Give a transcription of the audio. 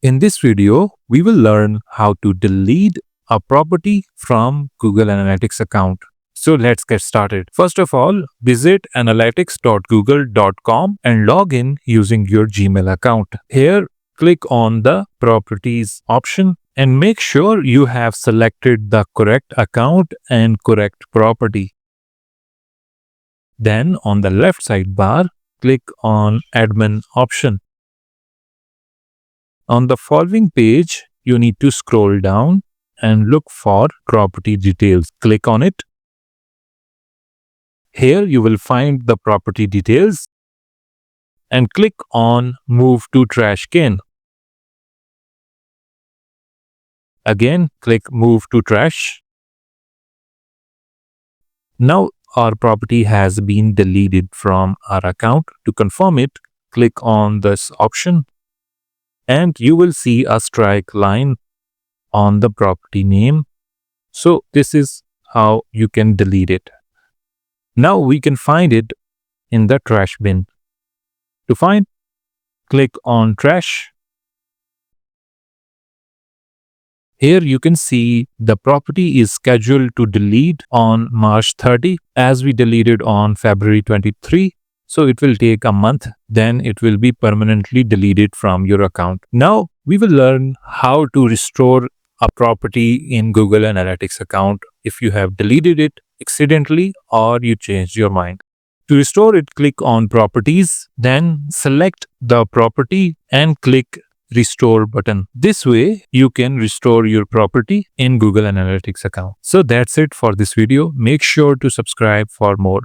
In this video, we will learn how to delete a property from Google Analytics account. So let's get started. First of all, visit analytics.google.com and log in using your Gmail account. Here, click on the Properties option and make sure you have selected the correct account and correct property. Then on the left sidebar, click on Admin option. On the following page, you need to scroll down and look for property details. Click on it. Here you will find the property details and click on Move to Trash Can. Again, click Move to Trash. Now our property has been deleted from our account. To confirm it, click on this option and you will see a strike line on the property name. So this is how you can delete it. Now we can find it in the trash bin. To find, click on Trash. Here you can see the property is scheduled to delete on March 30 as we deleted on February 23. So it will take a month, then it will be permanently deleted from your account. Now we will learn how to restore a property in Google Analytics account if you have deleted it accidentally or you changed your mind. To restore it, click on Properties, then select the property and click Restore button. This way you can restore your property in Google Analytics account. So that's it for this video. Make sure to subscribe for more.